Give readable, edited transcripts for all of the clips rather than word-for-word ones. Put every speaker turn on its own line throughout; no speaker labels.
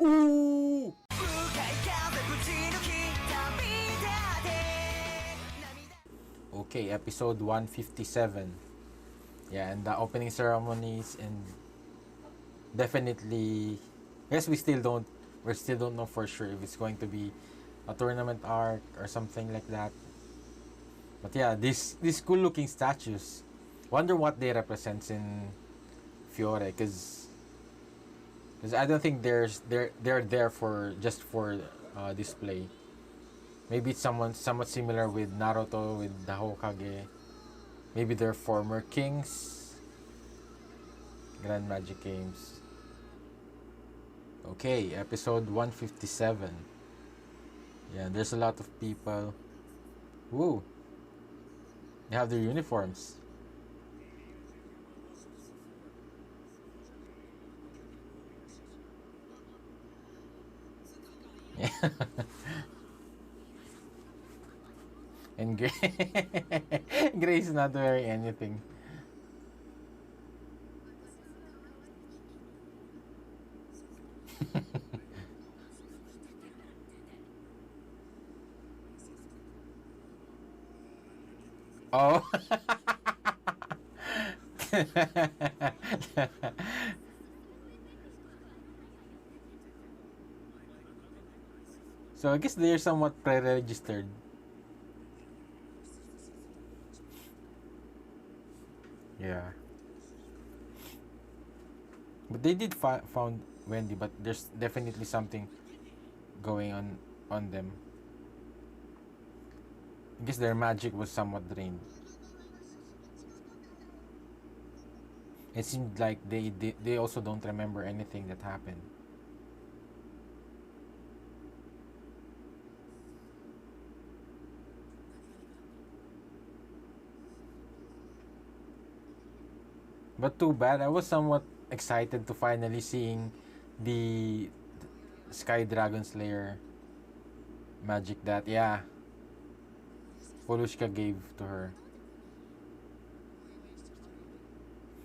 Ooh! Okay, episode 157. Yeah, and the opening ceremonies, and definitely, I guess we still don't know for sure if it's going to be a tournament arc or something like that. But yeah, these cool looking statues. Wonder what they represent in Fiore, because I don't think they're there for just for display. Maybe it's someone somewhat similar with Naruto with the Hokage. Maybe they're former kings. Grand Magic Games. Okay, episode 157. Yeah, there's a lot of people. Woo! They have their uniforms. Yeah. And Grace not wearing anything. Oh. So I guess they're somewhat pre-registered. Yeah. But they did found Wendy, but there's definitely something going on them. I guess their magic was somewhat drained. It seemed like they also don't remember anything that happened. But too bad. I was somewhat excited to finally seeing the Sky Dragon Slayer magic that, yeah, Polushka gave to her.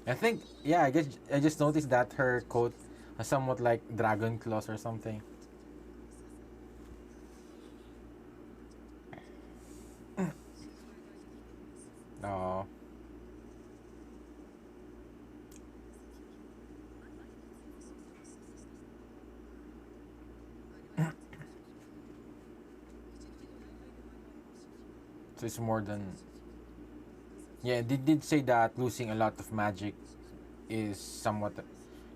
I think, yeah, I guess I just noticed that her coat was somewhat like dragon claws or something. Oh. So it's more than, yeah, they did say that losing a lot of magic is somewhat,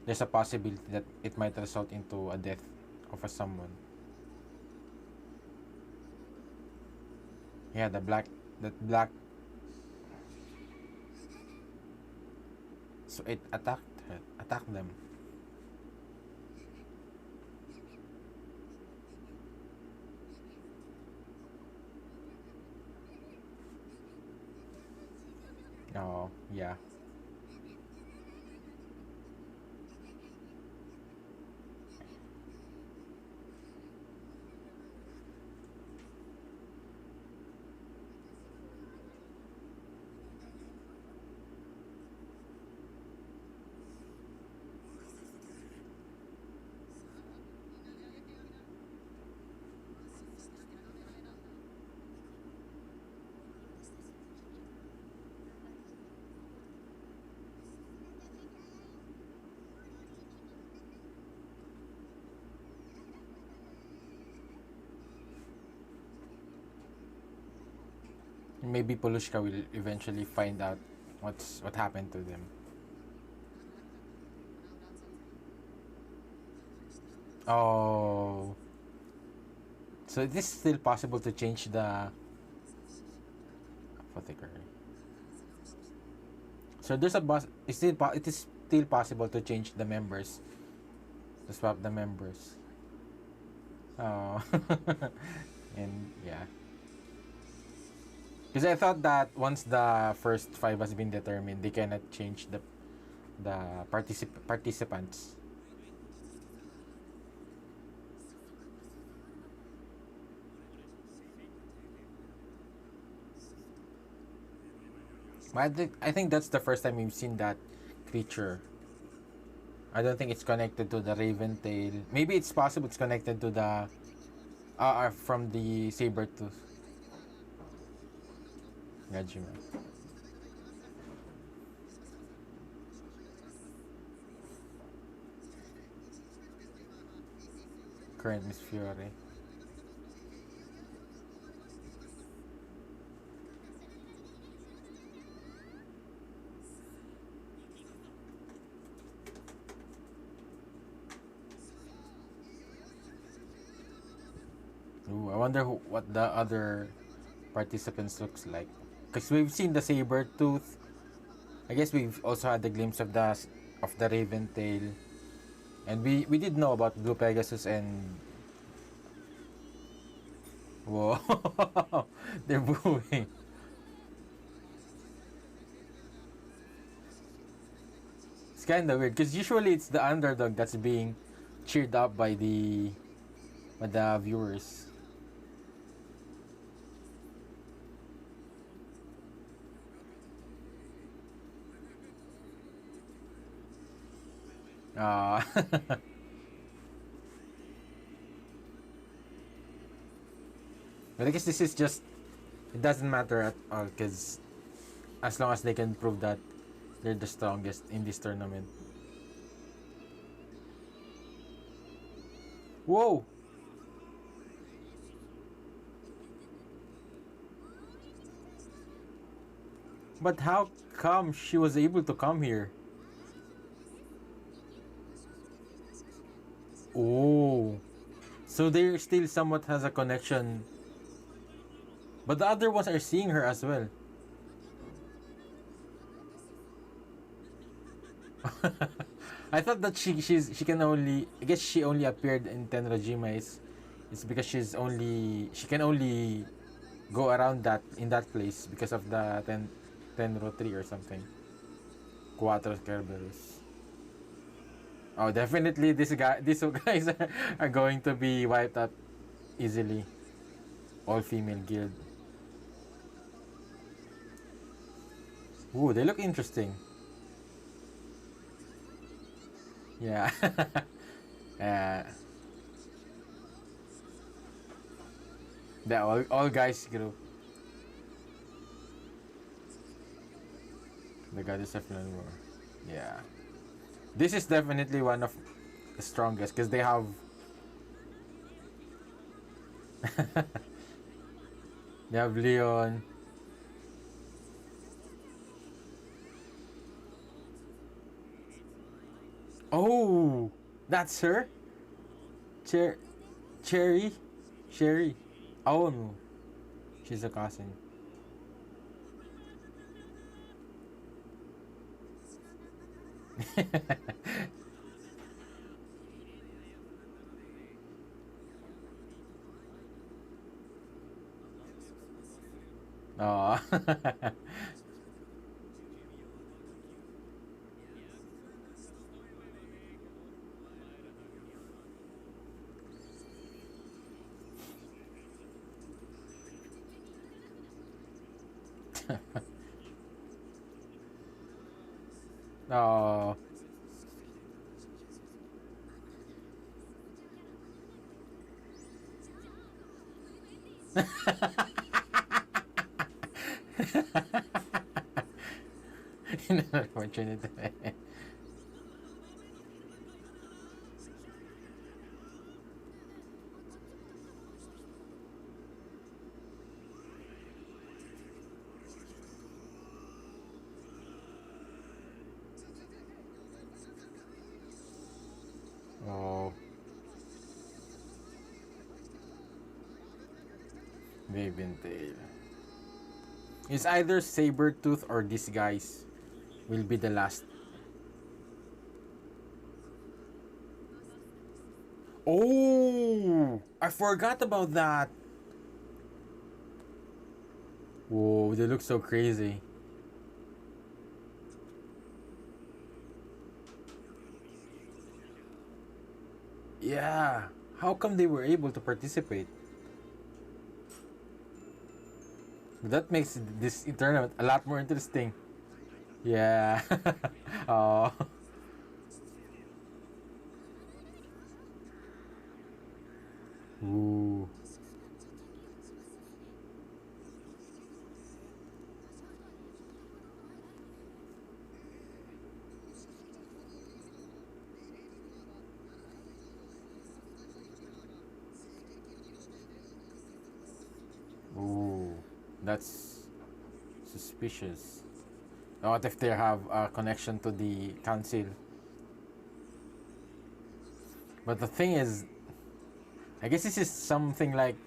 there's a possibility that it might result into a death of a someone. Yeah, that black, so it attacked them. Oh, yeah. Maybe Polushka will eventually find out what happened to them. Oh, so it is still possible to change the apothecary. So there's a boss. It is still possible to change the members, to swap the members. Oh, and yeah, because I thought that once the first five has been determined, they cannot change the participants. But I think that's the first time we've seen that creature. I don't think it's connected to the Raven Tail. Maybe it's possible it's connected to the from the saber tooth. Gajima. Current Miss Fury. Ooh, I wonder what the other participants looks like. Because we've seen the saber tooth. I guess we've also had a glimpse of the Raven Tail, and we did know about Blue Pegasus and whoa, they're booing. It's kind of weird because usually it's the underdog that's being cheered up by the viewers. Ah. But I guess this is just, it doesn't matter at all because as long as they can prove that they're the strongest in this tournament. Whoa! But how come she was able to come here? Oh. So there still somewhat has a connection. But the other ones are seeing her as well. I thought that she can only, I guess she only appeared in Tenrajima is it's because she can only go around that in that place because of the Tenro tree or something. Cuatro Kerberos. Oh, definitely these guys are going to be wiped out easily. All female guild. Ooh, they look interesting. Yeah. uh, the all guys group. The goddess of war. Yeah. This is definitely one of the strongest because they have they have Leon. Oh, that's her. Cher- Cherry, Sherry. Oh no, she's a cousin. Oh. Oh. Unfortunate. Oh, Raven Tail. It's either Sabertooth or these guys will be the last. Oh, I forgot about that. Whoa, they look so crazy. Yeah. How come they were able to participate? That makes this tournament a lot more interesting. Yeah. Oh. Ooh. Ooh. That's suspicious. What if they have a connection to the council? But the thing is, I guess this is something like,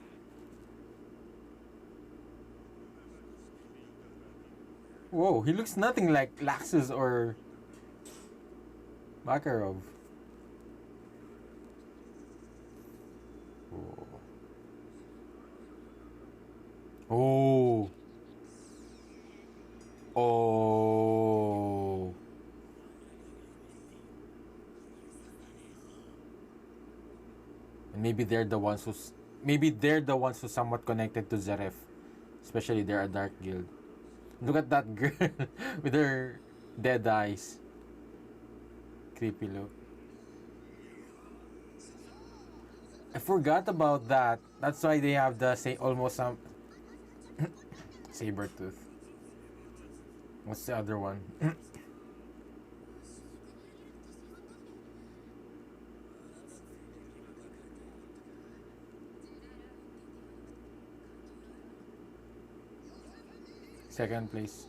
whoa, he looks nothing like Laxus or Makarov. Oh. Oh. Oh. And maybe they're the ones who somewhat connected to Zeref. Especially they're a dark guild. Look at that girl with her dead eyes. Creepy look. I forgot about that. That's why they have the say almost some saber tooth. What's the other one? Second place.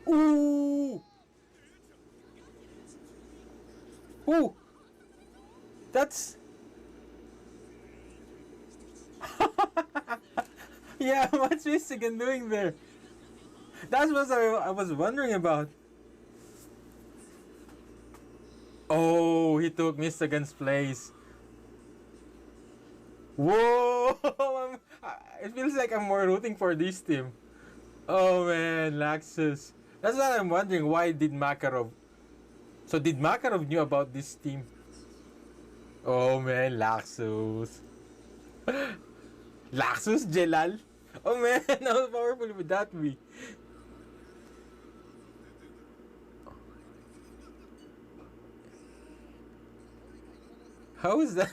Ooh! Ooh! That's yeah. What's Michigan doing there? That's what I was wondering about. Oh, he took Michigan's place. Whoa! It feels like I'm more rooting for this team. Oh man, Laxus. That's what I'm wondering. Why did Makarov? So did Makarov knew about this team? Oh man, Laxus. Laxus, Jellal. Oh man, how powerful would that be? How is that?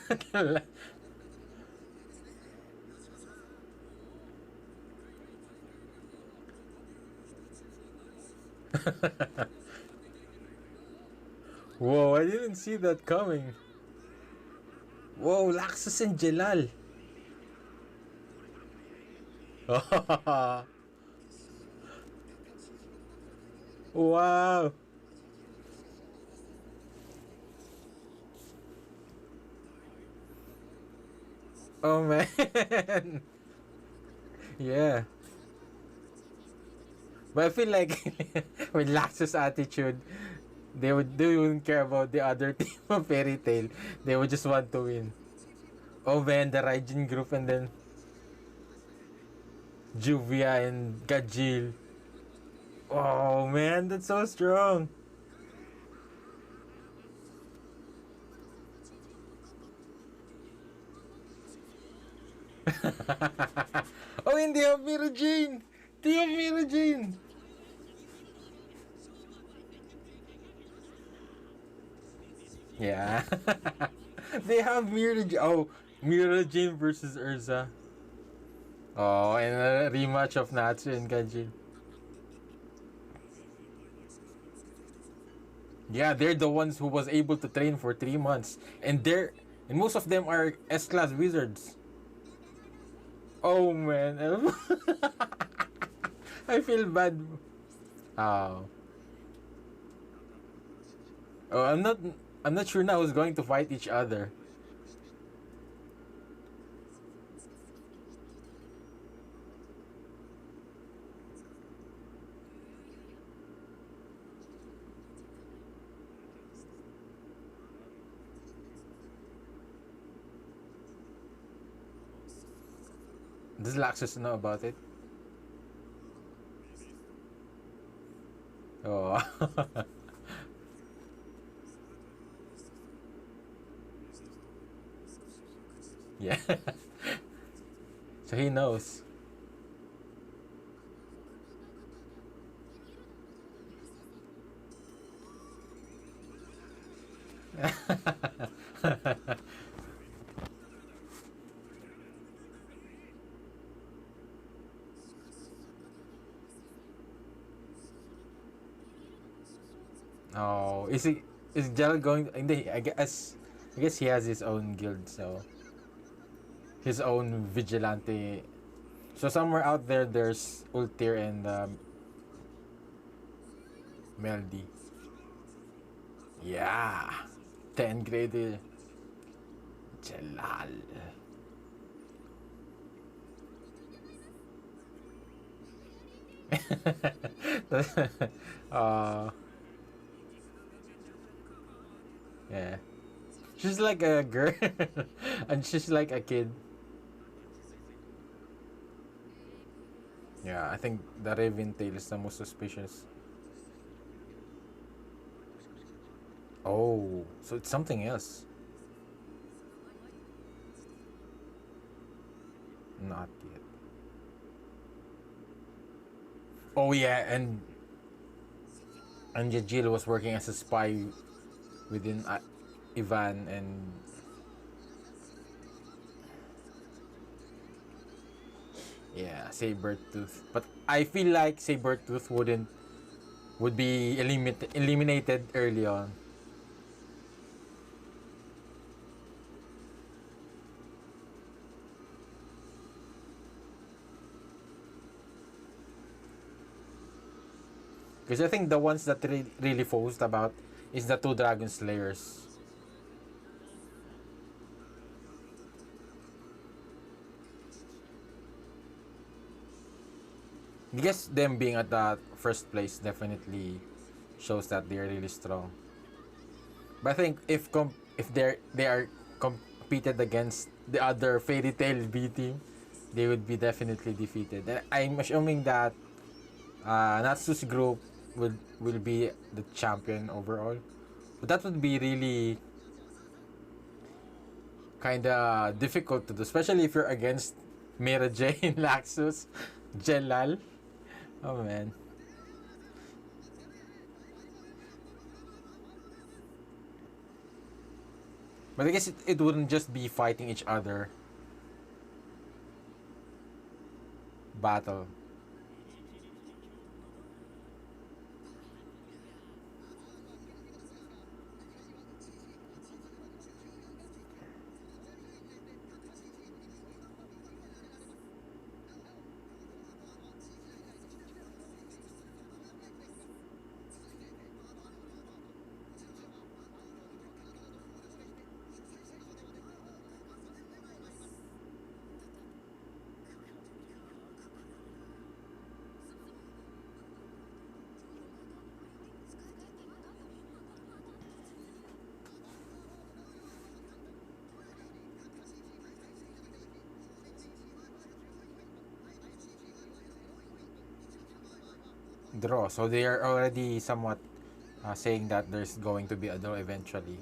Whoa, I didn't see that coming. Whoa, Laxus and Jellal. Wow. Oh man. Yeah. But I feel like with Laxus attitude, they wouldn't care about the other team of Fairy Tail. They would just want to win. Oh man, the Raijin group and then Juvia and Gajil. Oh man, that's so strong. Oh, and they have Mira Jane. They have Mira Jane. Yeah. They have Mira Jane. Oh, Mira Jane versus Urza. Oh, and a rematch of Natsu and Gajil. Yeah, they're the ones who was able to train for 3 months, and most of them are S class wizards. Oh man, I feel bad. Oh, oh, I'm not sure now who's going to fight each other. Does Laxus know about it? Oh, yeah. So he knows. Oh, is Jellal going? Hindi, I guess he has his own guild, so his own vigilante. So somewhere out there, there's Ultir and Melody. Yeah, 10 grade Jellal. uh, yeah, she's like a girl, and she's like a kid. Yeah, I think the Raven Tail is the most suspicious. Oh, so it's something else. Not yet. Oh yeah, and Jill was working as a spy within Ivan and yeah, Sabertooth. But I feel like Sabertooth would be eliminated early on. Because I think the ones that really focused about is the two Dragon Slayers. I guess them being at the first place definitely shows that they're really strong. But I think if they are competed against the other Fairy Tail B team, they would be definitely defeated. And I'm assuming that Natsu's group will be the champion overall. But that would be really kind of difficult to do, especially if you're against Mira Jane, Laxus, Jellal. Oh man. But I guess it wouldn't just be fighting each other battle. Draw. So they are already somewhat saying that there's going to be a draw eventually.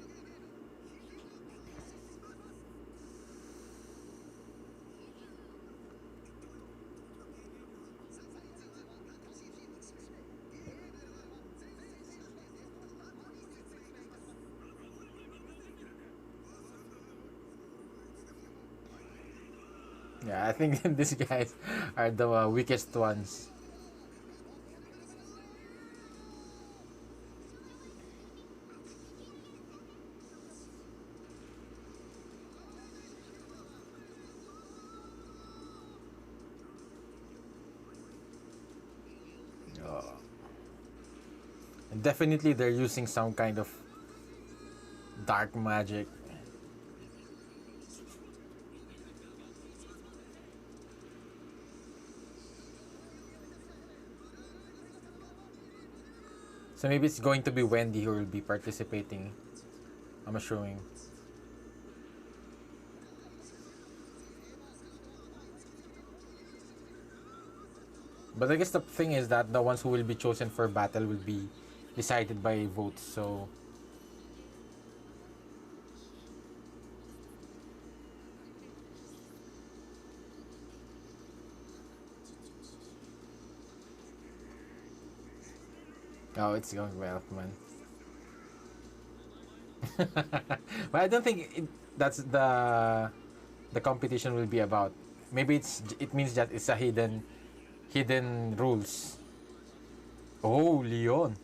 Yeah, I think these guys are the weakest ones. Uh, and definitely they're using some kind of dark magic. So maybe it's going to be Wendy who will be participating. I'm assuming. But I guess the thing is that the ones who will be chosen for battle will be decided by votes. So oh, it's going well, man. But I don't think that's the competition will be about. Maybe it means that it's a hidden rules. Oh, Leon.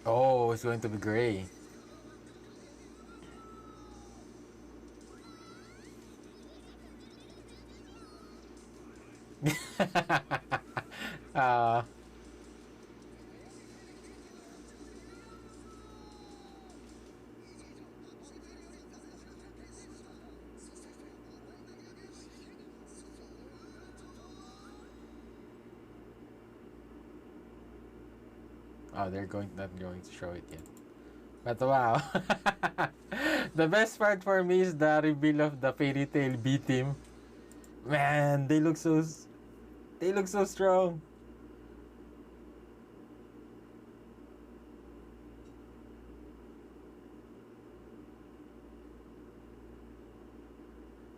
Oh, it's going to be gray. uh, oh, they're going not going to show it yet. But wow, the best part for me is the reveal of the fairy tale B team. Man, they look so strong.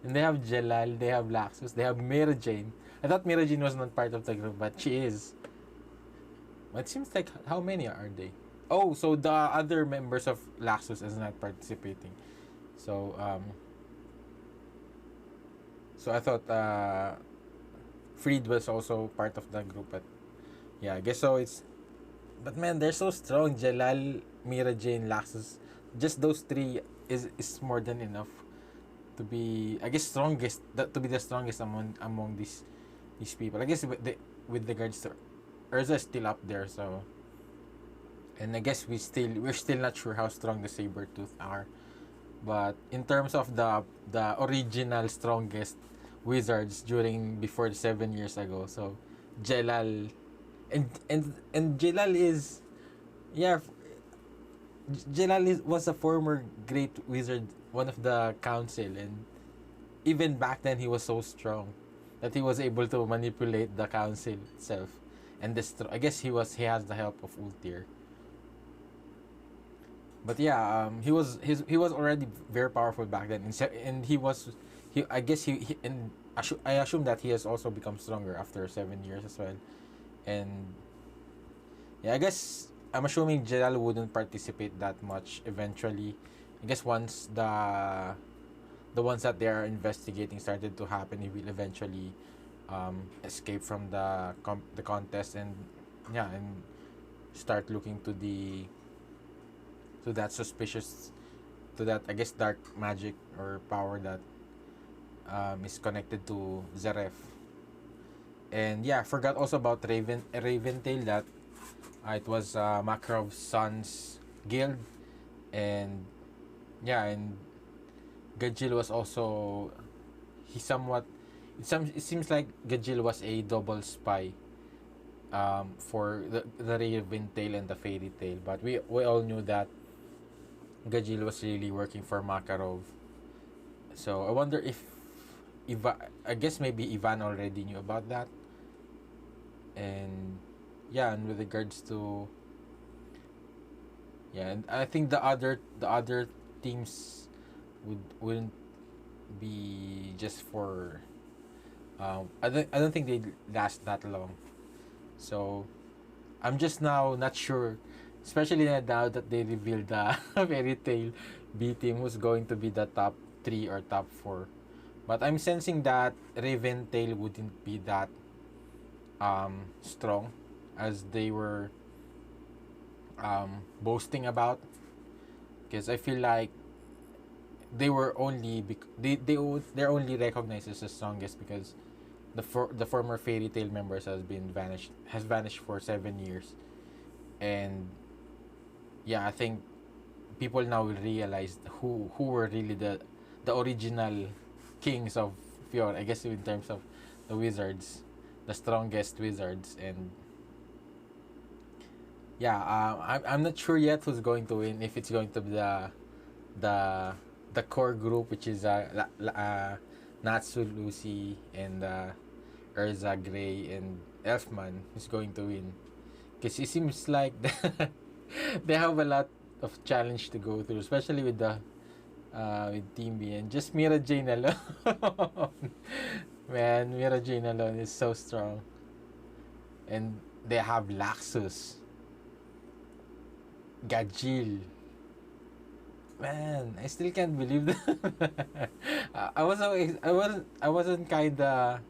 And they have Jellal, they have Laxus, they have Mira Jane. I thought Mira Jane was not part of the group, but she is. But it seems like how many are they? Oh, so the other members of Laxus is not participating. So so I thought Freed was also part of the group, but yeah, I guess so. It's but man, they're so strong. Jalal, Mira Jane, Laxus, just those three is more than enough to be, I guess, to be the strongest among these people. I guess with regards to Urza is still up there, so and I guess we're still not sure how strong the saber tooth are. But in terms of the original strongest wizards during before 7 years ago, so Jelal and Jelal is yeah Jelal was a former great wizard, one of the council, and even back then he was so strong that he was able to manipulate the council itself and destroy. I guess he has the help of Ultir. But yeah, he was already very powerful back then, and he I guess he and I assume that he has also become stronger after 7 years as well, and yeah, I guess I'm assuming Jellal wouldn't participate that much eventually. I guess once the ones that they are investigating started to happen, he will eventually escape from the contest and yeah and start looking to that suspicious to that, I guess, dark magic or power that is connected to Zaref. And yeah, I forgot also about Raventail, that it was Makarov's son's guild, and yeah, and Gajil was also he somewhat it seems like Gajil was a double spy for the Raventail and the Fairy Tail, but we all knew that Gajil was really working for Makarov. So I wonder if I guess maybe Ivan already knew about that. And yeah, and with regards to yeah, and I think the other teams wouldn't be just for I don't think they'd last that long. So I'm just now not sure, especially now that they revealed the Fairy Tail B team who's going to be the top three or top four. But I'm sensing that Raven Tail wouldn't be that strong as they were boasting about, because I feel like they were only they're only recognized as the strongest because the former Fairy Tail members has vanished for 7 years. And yeah, I think people now will realize who were really the original kings of Fjord, I guess, in terms of the wizards, the strongest wizards. And yeah, I'm not sure yet who's going to win, if it's going to be the the core group, which is Natsu, Lucy, and Urza, Gray, and Elfman, who's going to win, because it seems like they have a lot of challenge to go through, especially with with Team B, and just Mira Jane alone. Man, Mira Jane alone is so strong. And they have Laxus, Gajil. Man, I still can't believe that. I wasn't kinda.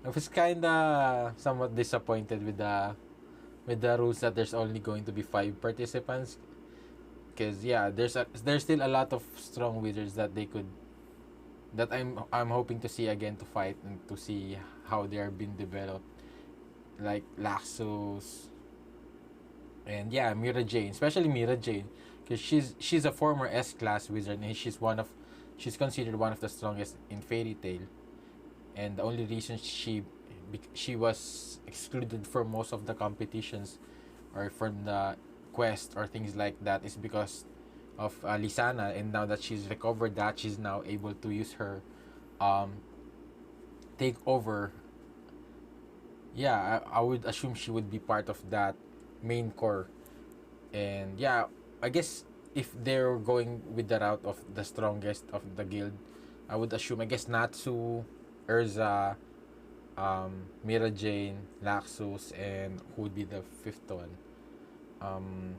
I was kinda somewhat disappointed with the rules that there's only going to be 5 participants. Because yeah, there's still a lot of strong wizards that they could that I'm hoping to see again to fight and to see how they are being developed, like Laxos and yeah, Mira Jane, especially Mira Jane, because she's a former S class wizard and she's considered one of the strongest in Fairy Tail, and the only reason she was excluded from most of the competitions or from the quest or things like that is because of Lisana, and now that she's recovered that, she's now able to use her um take over. Yeah, I would assume she would be part of that main core. And yeah, I guess if they're going with the route of the strongest of the guild, I would assume, I guess, Natsu, Urza, Mira Jane, Laxus, and who would be the fifth one? Um,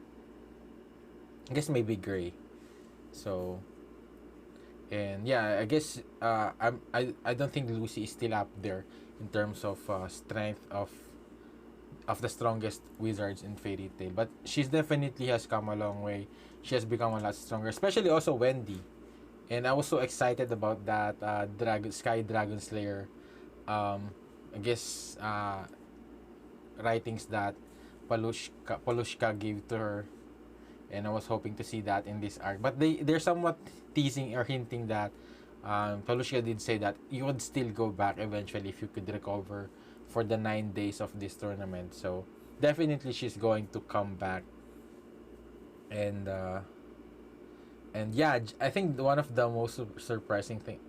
I guess maybe Gray. So, and yeah, I guess I don't think Lucy is still up there in terms of strength of the strongest wizards in Fairy Tail, but she's definitely has come a long way. She has become a lot stronger, especially also Wendy. And I was so excited about that Sky Dragon Slayer. I guess writings that Palushka gave to her, and I was hoping to see that in this arc. But they're somewhat teasing or hinting that Palushka did say that you would still go back eventually if you could recover for the 9 days of this tournament. So definitely she's going to come back, and yeah, I think one of the most surprising thing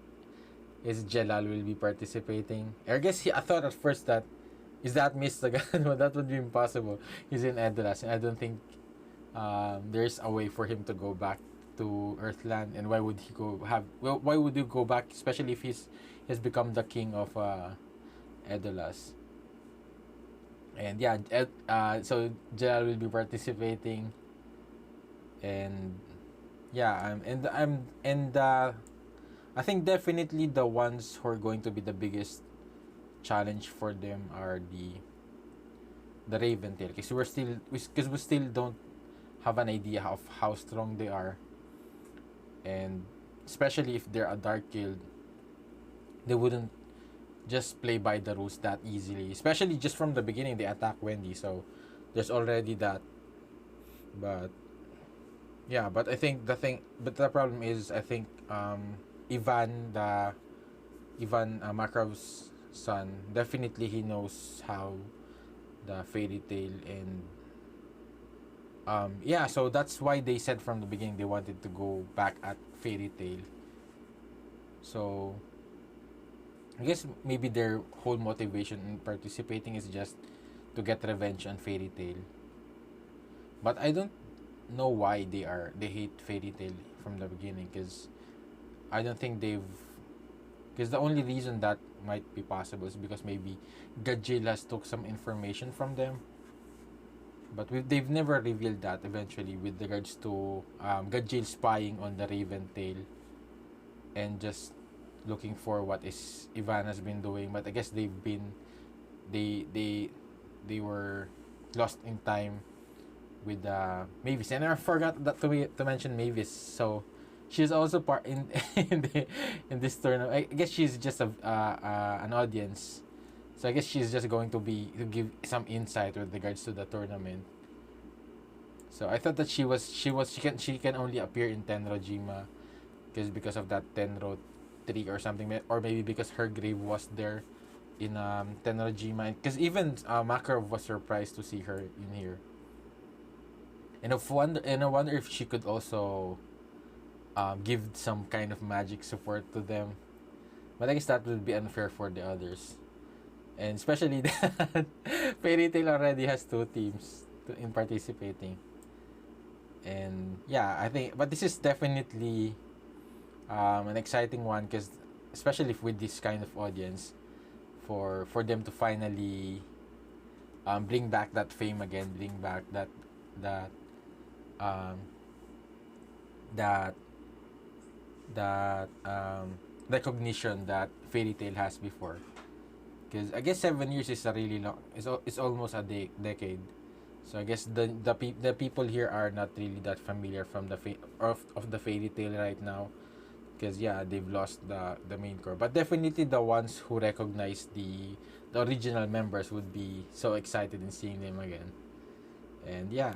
is Jellal will be participating. I guess I thought at first that is that missed again, but that would be impossible. He's in Edoras, and I don't think there's a way for him to go back to Earthland. And why would he go have? Well, why would you go back, especially if he's become the king of Edolas? And yeah, so Jellal will be participating, and yeah, I think definitely the ones who are going to be the biggest challenge for them are the Raven Tail, because we still don't have an idea of how strong they are, and especially if they're a dark guild, they wouldn't just play by the rules that easily. Especially just from the beginning, they attack Wendy, so there's already that. But yeah, but the problem is, I think Ivan, Makarov's son, definitely he knows how the Fairy Tail, and yeah, so that's why they said from the beginning they wanted to go back at Fairy Tail. So I guess maybe their whole motivation in participating is just to get revenge on Fairy Tail. But I don't know why they hate Fairy Tail from the beginning, because I don't think because the only reason that might be possible is because maybe Gajilas took some information from them, but they've never revealed that eventually with regards to Gajil spying on the Raven Tail and just looking for what is Ivan has been doing. But I guess they they were lost in time with Mavis, and I forgot that to mention Mavis. So she's also part in in this tournament. I guess she's just an audience. So I guess she's just going to give some insight with regards to the tournament. So I thought that she can only appear in Tenrojima because of that Tenro tree or something, or maybe because her grave was there in Tenrojima, because even Makarov was surprised to see her in here. And I wonder if she could also give some kind of magic support to them. But I guess that would be unfair for the others. And especially that Fairy Tail already has 2 teams in participating. And yeah, I think, but this is definitely an exciting one because especially with this kind of audience, for them to finally bring back that fame again, bring back that um, that that recognition that Fairy Tail has before. Because I guess 7 years is a really long. It's almost a decade. So I guess the people here are not really that familiar from of the Fairy Tail right now. Because yeah, they've lost the main core. But definitely the ones who recognize the original members would be so excited in seeing them again. And yeah,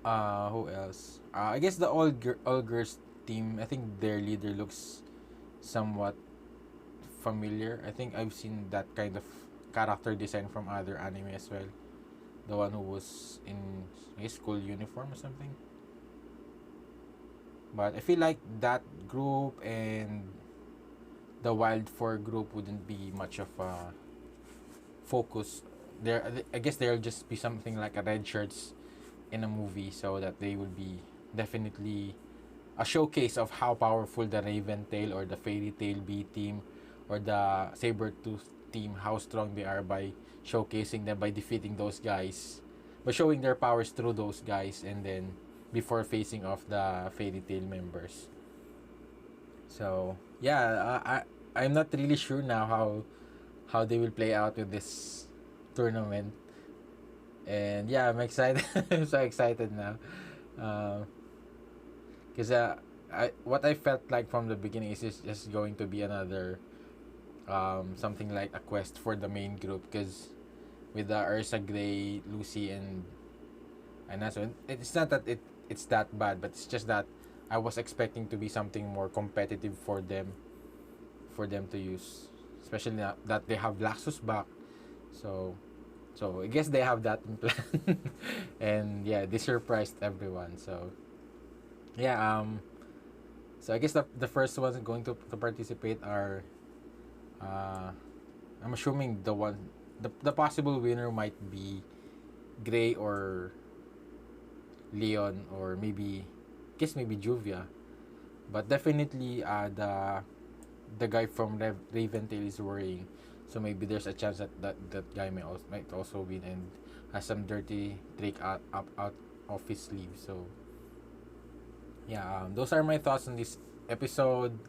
who else? I guess the all girls team. I think their leader looks somewhat familiar. I think I've seen that kind of character design from other anime as well. The one who was in his school uniform or something. But I feel like that group and the Wild Four group wouldn't be much of a focus. There, I guess there'll just be something like a red shirts in a movie, so that they will be definitely a showcase of how powerful the Raven Tail or the Fairy Tail B team or the Sabertooth team, how strong they are by showcasing them by defeating those guys, by showing their powers through those guys, and then before facing off the Fairy Tail members. So yeah, I'm not really sure now how they will play out with this tournament, and yeah, I'm excited. I'm so excited now, because what I felt like from the beginning is just going to be another something like a quest for the main group, because with the Ursa Gray, Lucy, and that's one. It's not that it's that bad, but it's just that I was expecting to be something more competitive for them to use, especially now that they have Laxus back. So I guess they have that in plan, and yeah, they surprised everyone. So yeah, so I guess the first ones going to participate are, uh, I'm assuming the possible winner might be Gray or Leon, or maybe, guess maybe Juvia, but definitely the guy from Raventail is worrying, so maybe there's a chance that guy might also win and has some dirty trick out of his sleeve. So yeah, those are my thoughts on this episode.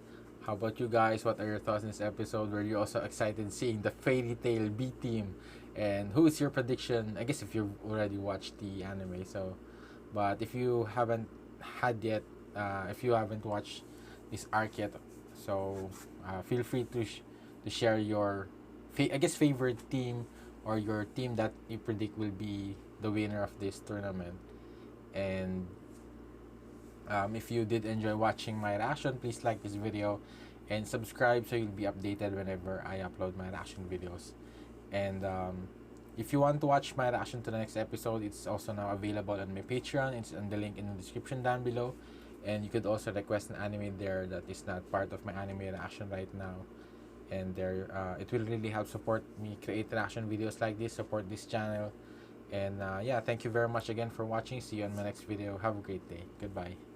How about you guys? What are your thoughts on this episode? Were you also excited seeing the Fairy Tail B team? And who is your prediction? I guess if you've already watched the anime, so, but if you haven't had yet, if you haven't watched this arc yet, so feel free to share your I guess favorite team, or your team that you predict will be the winner of this tournament. And if you did enjoy watching my reaction, please like this video and subscribe so you'll be updated whenever I upload my reaction videos. And if you want to watch my reaction to the next episode, it's also now available on my Patreon. It's on the link in the description down below. And you could also request an anime there that is not part of my anime reaction right now. And there, it will really help support me create reaction videos like this, support this channel. And yeah, thank you very much again for watching. See you on my next video. Have a great day. Goodbye.